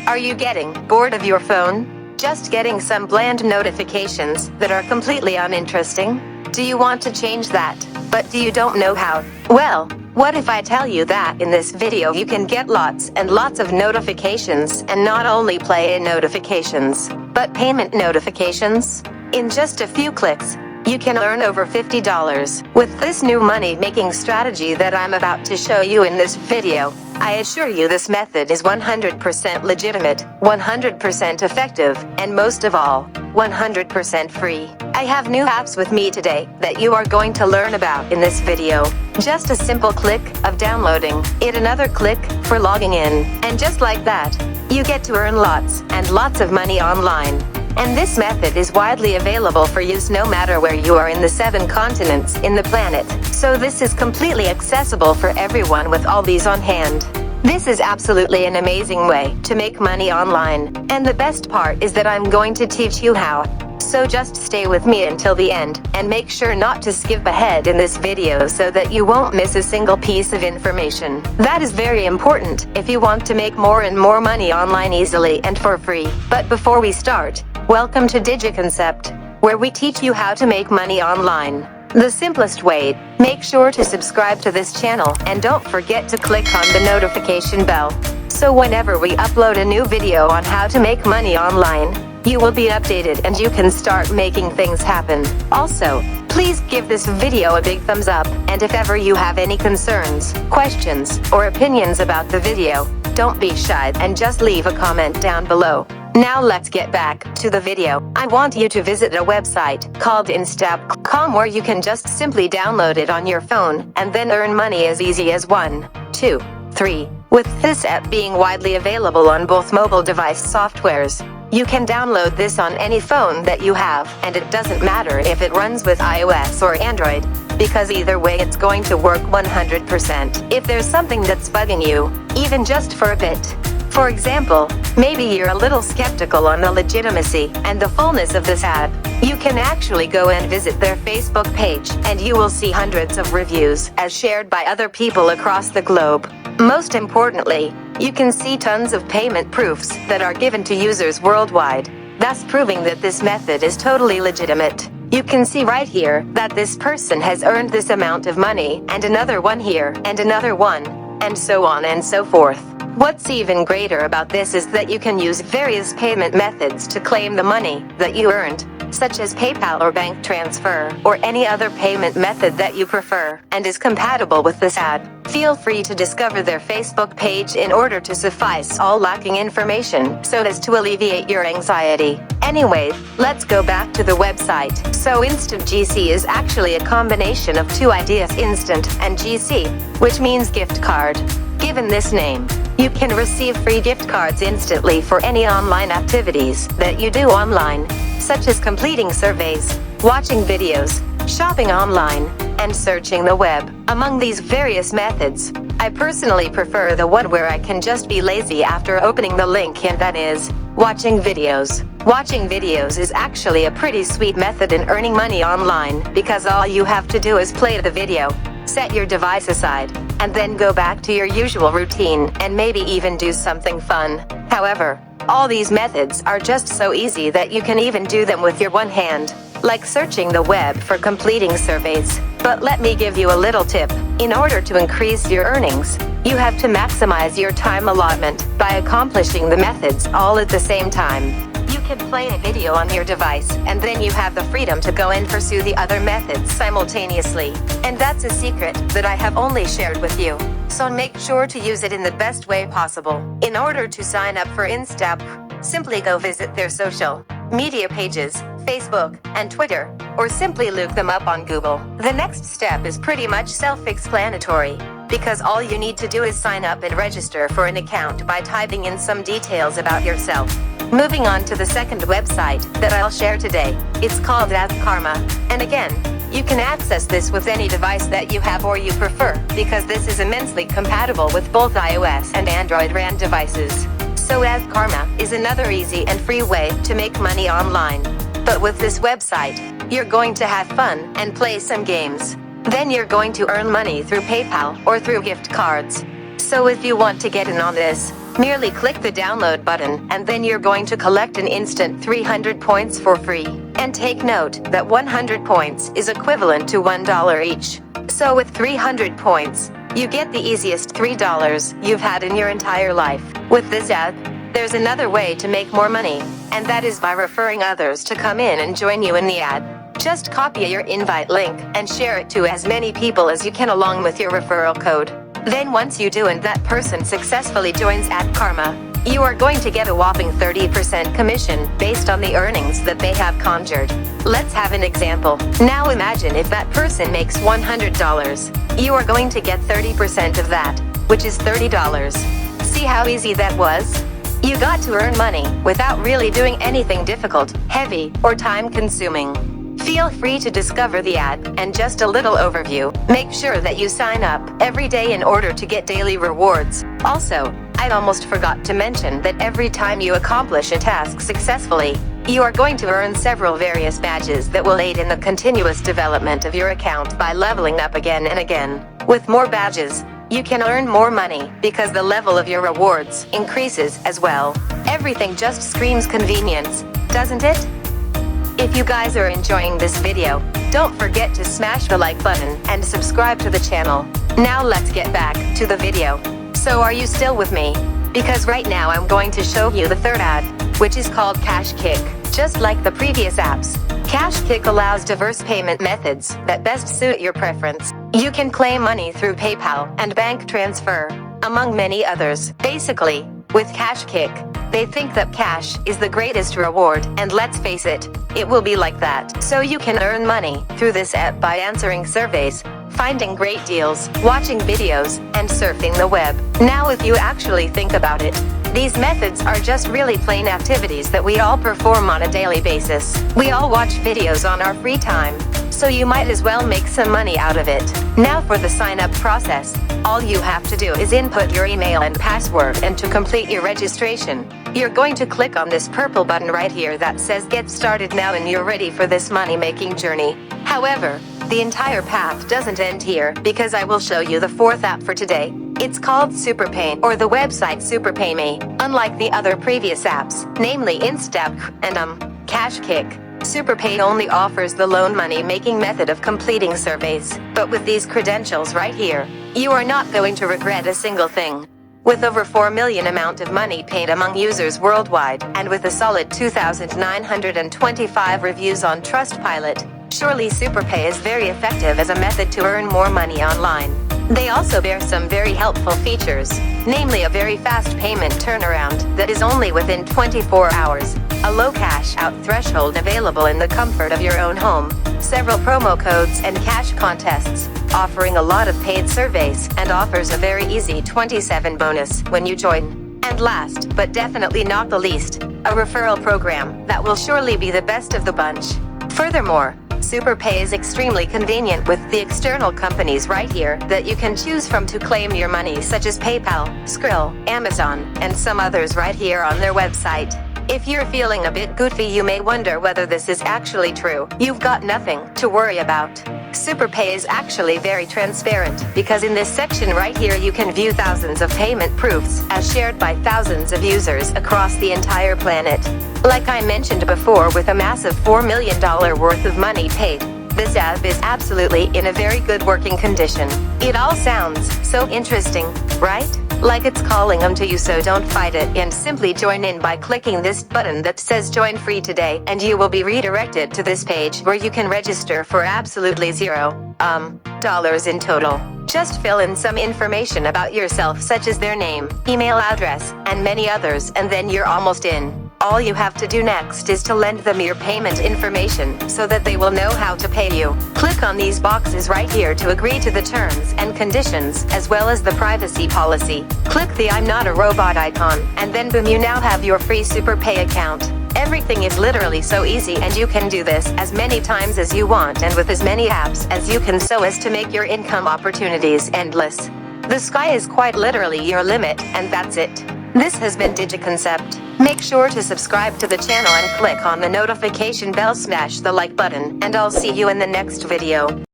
Are you getting bored of your phone? Just getting some bland notifications that are completely uninteresting? Do you want to change that, but you don't know how? Well, what if I tell you that in this video you can get lots and lots of notifications, and not only play in notifications, but payment notifications? In just a few clicks, you can earn over $50 with this new money-making strategy that I'm about to show you in this video. I assure you this method is 100% legitimate, 100% effective, and most of all, 100% free. I have new apps with me today that you are going to learn about in this video. Just a simple click of downloading it, another click for logging in, and just like that, you get to earn lots and lots of money online. And this method is widely available for use no matter where you are in the 7 continents in the planet. So this is completely accessible for everyone with all these on hand. This is absolutely an amazing way to make money online. And the best part is that I'm going to teach you how. So just stay with me until the end, and make sure not to skip ahead in this video so that you won't miss a single piece of information. That is very important if you want to make more and more money online easily and for free. But before we start, welcome to Digiconcept, where we teach you how to make money online the simplest way. Make sure to subscribe to this channel, and don't forget to click on the notification bell, so whenever we upload a new video on how to make money online, you will be updated and you can start making things happen. Also, please give this video a big thumbs up, and if ever you have any concerns, questions, or opinions about the video, don't be shy and just leave a comment down below. Now let's get back to the video. I want you to visit a website called Instapp.com, where you can just simply download it on your phone and then earn money as easy as 1, 2, 3. With this app being widely available on both mobile device softwares, you can download this on any phone that you have, and it doesn't matter if it runs with iOS or Android, because either way it's going to work 100%. If there's something that's bugging you, even just for a bit, for example, maybe you're a little skeptical on the legitimacy and the fullness of this ad, you can actually go and visit their Facebook page, and you will see hundreds of reviews as shared by other people across the globe. Most importantly, you can see tons of payment proofs that are given to users worldwide, thus proving that this method is totally legitimate. You can see right here that this person has earned this amount of money, and another one here, and another one, and so on and so forth. What's even greater about this is that you can use various payment methods to claim the money that you earned, such as PayPal or bank transfer, or any other payment method that you prefer, and is compatible with this ad. Feel free to discover their Facebook page in order to suffice all lacking information, so as to alleviate your anxiety. Anyway, let's go back to the website. So Instant GC is actually a combination of two ideas, instant and GC, which means gift card. Given this name, you can receive free gift cards instantly for any online activities that you do online, such as completing surveys, watching videos, shopping online, and searching the web. Among these various methods, I personally prefer the one where I can just be lazy after opening the link, and that is watching videos. Watching videos is actually a pretty sweet method in earning money online, because all you have to do is play the video, set your device aside, and then go back to your usual routine, and maybe even do something fun. However, all these methods are just so easy that you can even do them with your one hand, like searching the web for completing surveys. But let me give you a little tip. In order to increase your earnings, you have to maximize your time allotment by accomplishing the methods all at the same time. You can play a video on your device, and then you have the freedom to go and pursue the other methods simultaneously. And that's a secret that I have only shared with you. So make sure to use it in the best way possible. In order to sign up for Instapp, simply go visit their social media pages, Facebook and Twitter, or simply look them up on Google. The next step is pretty much self-explanatory, because all you need to do is sign up and register for an account by typing in some details about yourself. Moving on to the second website that I'll share today, it's called Ask Karma. And again, you can access this with any device that you have or you prefer, because this is immensely compatible with both iOS and Android RAN devices. So Ask Karma is another easy and free way to make money online. But with this website, you're going to have fun and play some games. Then you're going to earn money through PayPal or through gift cards. So if you want to get in on this, Merely click the download button and then you're going to collect an instant 300 points for free. And take note that 100 points is equivalent to $1 each. So with 300 points, you get the easiest $3 you've had in your entire life. With this ad, there's another way to make more money, and that is by referring others to come in and join you in the ad. Just copy your invite link and share it to as many people as you can along with your referral code. Then once you do and that person successfully joins Ad Karma, you are going to get a whopping 30% commission based on the earnings that they have conjured. Let's have an example. Now imagine if that person makes $100. You are going to get 30% of that, which is $30. See how easy that was? You got to earn money without really doing anything difficult, heavy, or time-consuming. Feel free to discover the ad, and just a little overview. Make sure that you sign up every day in order to get daily rewards. Also, I'd almost forgot to mention that every time you accomplish a task successfully, you are going to earn several various badges that will aid in the continuous development of your account by leveling up again and again. With more badges, you can earn more money because the level of your rewards increases as well. Everything just screams convenience, doesn't it? If you guys are enjoying this video, don't forget to smash the like button and subscribe to the channel. Now let's get back to the video. So are you still with me? Because right now I'm going to show you the third ad, which is called Cash Kick. Just like the previous apps, Cash Kick allows diverse payment methods that best suit your preference. You can claim money through PayPal and bank transfer, among many others. Basically, with Cash Kick, they think that cash is the greatest reward, and let's face it, it will be like that. So you can earn money through this app by answering surveys, finding great deals, watching videos, and surfing the web. Now if you actually think about it, these methods are just really plain activities that we all perform on a daily basis. We all watch videos on our free time, so you might as well make some money out of it. Now for the sign-up process, all you have to do is input your email and password, and to complete your registration, you're going to click on this purple button right here that says Get Started Now, and you're ready for this money-making journey. However, the entire path doesn't end here, because I will show you the fourth app for today. It's called SuperPay, or the website SuperPayMe. Unlike the other previous apps, namely Instapp and Cash Kick, SuperPay only offers the loan money-making method of completing surveys. But with these credentials right here, you are not going to regret a single thing. With over 4 million amount of money paid among users worldwide, and with a solid 2,925 reviews on Trustpilot, surely SuperPay is very effective as a method to earn more money online. They also bear some very helpful features, namely a very fast payment turnaround that is only within 24 hours, a low cash out threshold available in the comfort of your own home, several promo codes and cash contests, offering a lot of paid surveys, and offers a very easy 27 bonus when you join. And last, but definitely not the least, a referral program that will surely be the best of the bunch. Furthermore, SuperPay is extremely convenient with the external companies right here that you can choose from to claim your money, such as PayPal, Skrill, Amazon, and some others right here on their website. If you're feeling a bit goofy, you may wonder whether this is actually true. You've got nothing to worry about. SuperPay is actually very transparent, because in this section right here you can view thousands of payment proofs as shared by thousands of users across the entire planet. Like I mentioned before, with a massive $4 million worth of money paid, this app is absolutely in a very good working condition. It all sounds so interesting, right? Like it's calling them to you, so don't fight it and simply join in by clicking this button that says Join Free today, and you will be redirected to this page where you can register for absolutely $0 in total. Just fill in some information about yourself, such as their name, email address, and many others, and then you're almost in. All you have to do next is to lend them your payment information so that they will know how to pay you. Click on these boxes right here to agree to the terms and conditions, as well as the privacy policy. Click the I'm not a robot icon, and then boom, you now have your free SuperPay account. Everything is literally so easy, and you can do this as many times as you want and with as many apps as you can, so as to make your income opportunities endless. The sky is quite literally your limit, and that's it. This has been Digiconcept. Make sure to subscribe to the channel and click on the notification bell, smash the like button, and I'll see you in the next video.